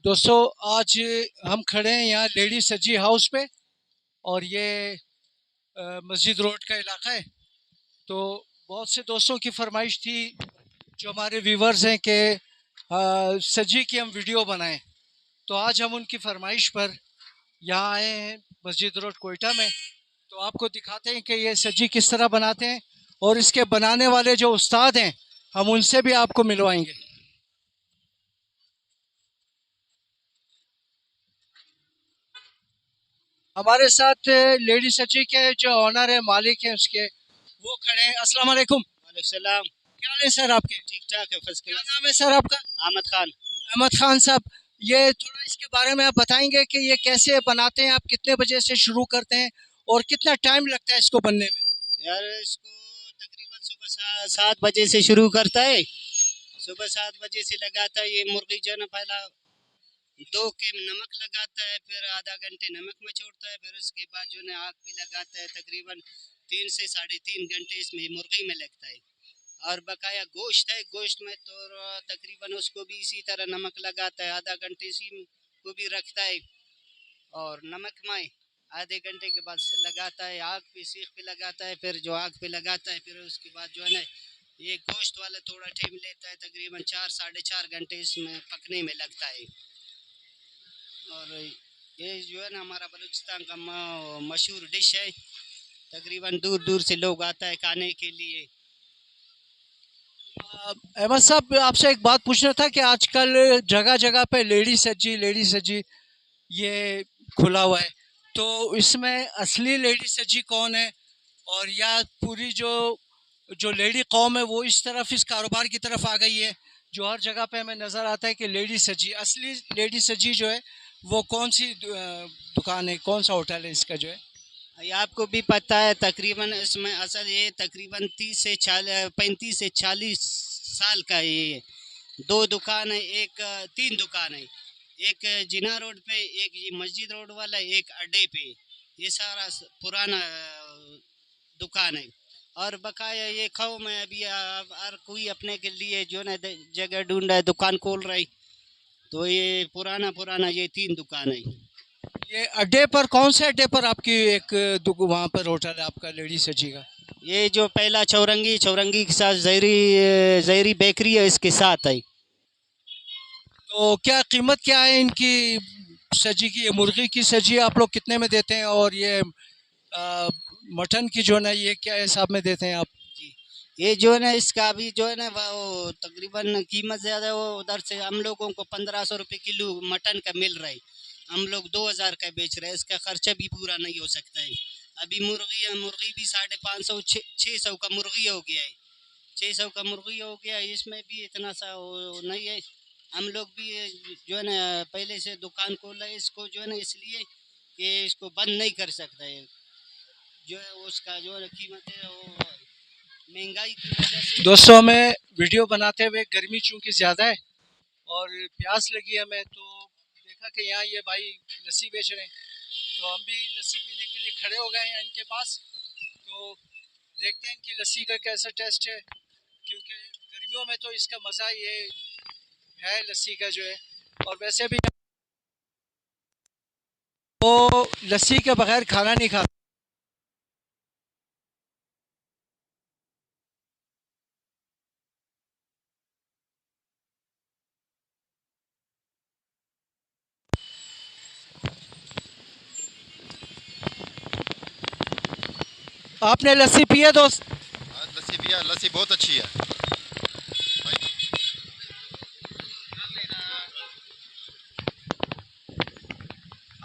दोस्तों, आज हम खड़े हैं यहाँ लेडी सज्जी हाउस पे। और ये मस्जिद रोड का इलाका है। तो बहुत से दोस्तों की फरमाइश थी, जो हमारे व्यूवर्स हैं, कि सज्जी की हम वीडियो बनाएं। तो आज हम उनकी फरमाइश पर यहाँ आए हैं मस्जिद रोड कोयटा में। तो आपको दिखाते हैं कि ये सज्जी किस तरह बनाते हैं, और इसके बनाने वाले जो उस्ताद हैं हम उनसे भी आपको मिलवाएंगे। हमारे साथ लेडी सज्जी के जो ऑनर है, मालिक हैं उसके, वो खड़े हैं। अस्सलाम वालेकुम। वालेकुम सलाम। क्या हाल है सर आपके? ठीक ठाक है, फर्स्ट क्या क्लास। नाम है सर आपका? अहमद खान। अहमद खान साहब, ये थोड़ा इसके बारे में आप बताएंगे कि ये कैसे बनाते हैं, आप कितने बजे से शुरू करते हैं और कितना टाइम लगता है इसको बनने में? यार इसको तकरीबन सुबह 7 बजे से शुरू करता है। सुबह 7 बजे से लगाता है। ये मुर्गी जो है ना, पहला दो के नमक लगाता है, फिर आधा घंटे नमक में छोड़ता है, फिर उसके बाद जो है आग पे लगाता है। तकरीबन 3 से 3.5 घंटे इसमें मुर्गी में लगता है। और बकाया गोश्त है, गोश्त में तो तकरीबन उसको भी इसी तरह नमक लगाता है, आधा घंटे इसी को भी रखता है। और नमक में आधे घंटे के बाद लगाता है, आग पे सीख पे लगाता है। फिर जो आग पे लगाता है, फिर उसके बाद जो है ना, ये गोश्त वाला थोड़ा टाइम लेता है, तकरीबन 4 साढ़े 4 घंटे इसमें पकने में लगता है। और ये जो है ना, हमारा बलूचिस्तान का मशहूर डिश है। तकरीबन दूर दूर से लोग आता है खाने के लिए। अहमद साहब, आपसे एक बात पूछना था कि आजकल जगह जगह पे लेडी सज्जी ये खुला हुआ है। तो इसमें असली लेडी सज्जी कौन है? और या पूरी जो जो लेडी कौम है वो इस तरफ, इस कारोबार की तरफ आ गई है, जो हर जगह पे हमें नज़र आता है कि लेडी सज्जी, असली लेडी सज्जी जो है वो कौन सी दुकान है, कौन सा होटल है इसका जो है? ये आपको भी पता है, तकरीबन इसमें असल ये तकरीबन 35 से 40 साल का है। ये दो दुकान है, एक 3 दुकान है। एक जिना रोड पे, एक ये मस्जिद रोड वाला, एक अड्डे पे। ये सारा पुराना दुकान है। और बकाया ये खाओ में अभी हर कोई अपने के लिए जो ना जगह ढूंढ रहा है, दुकान खोल रहा है। तो ये पुराना पुराना ये 3 दुकान है। ये अड्डे पर, कौन से अड्डे पर आपकी एक वहाँ पर होटल है आपका लेडी सज्जी का? ये जो पहला चौरंगी, चौरंगी के साथ जहरी, जहरी बेकरी है, इसके साथ है। तो क्या कीमत क्या है इनकी सजी की? ये मुर्गी की सजी आप लोग कितने में देते हैं, और ये मटन की जो है ये क्या हिसाब में देते हैं आप? जी, ये जो है ना, इसका अभी जो है ना वो तकरीबन कीमत ज़्यादा है। वो उधर से हम लोगों को 1500 रुपये किलो मटन का मिल रहा है, हम लोग 2000 का बेच रहे हैं। इसका खर्चा भी पूरा नहीं हो सकता है। अभी मुर्गी है, मुर्गी भी 550 600 का मुर्गी हो गया है। 600 का मुर्गी हो गया है, इसमें भी इतना सा वो नहीं है। हम लोग भी जो है ना पहले से दुकान खोला है, इसको जो है ना इसलिए कि इसको बंद नहीं कर सकता है। जो है उसका जो है कीमत है वो महंगाई की वजह से। दोस्तों, हमें वीडियो बनाते हुए गर्मी चूंकि ज़्यादा है और प्यास लगी हमें, तो देखा कि यहाँ ये भाई लस्सी बेच रहे हैं, तो हम भी लस्सी पीने के लिए खड़े हो गए हैं इनके पास। तो देखते हैं इनकी लस्सी का कैसा टेस्ट है, क्योंकि गर्मियों में तो इसका मज़ा ये है लस्सी का जो है। और वैसे भी वो लस्सी के बगैर खाना नहीं खाता। आपने लस्सी पी है दोस्त? हाँ, लस्सी पिया, लस्सी बहुत अच्छी है।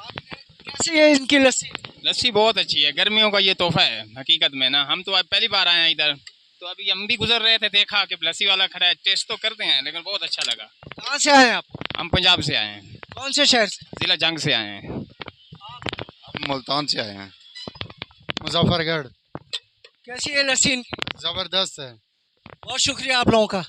आपने क्या कैसी है इनकी लस्सी? लस्सी बहुत अच्छी है, गर्मियों का ये तोहफा है हकीकत में ना। हम तो अब पहली बार आए हैं इधर, तो अभी हम भी गुजर रहे थे, देखा कि लस्सी वाला खड़ा है, टेस्ट तो करते हैं, लेकिन बहुत अच्छा लगा। कहाँ से आए हैं आप? हम पंजाब से आए हैं, कौन से शहर से? जिला जंग से आए हैं। हम मुल्तान से आए हैं। मुजफ्फरगढ़। कैसी है लस्सी इनकी? जबरदस्त है। बहुत शुक्रिया आप लोगों का।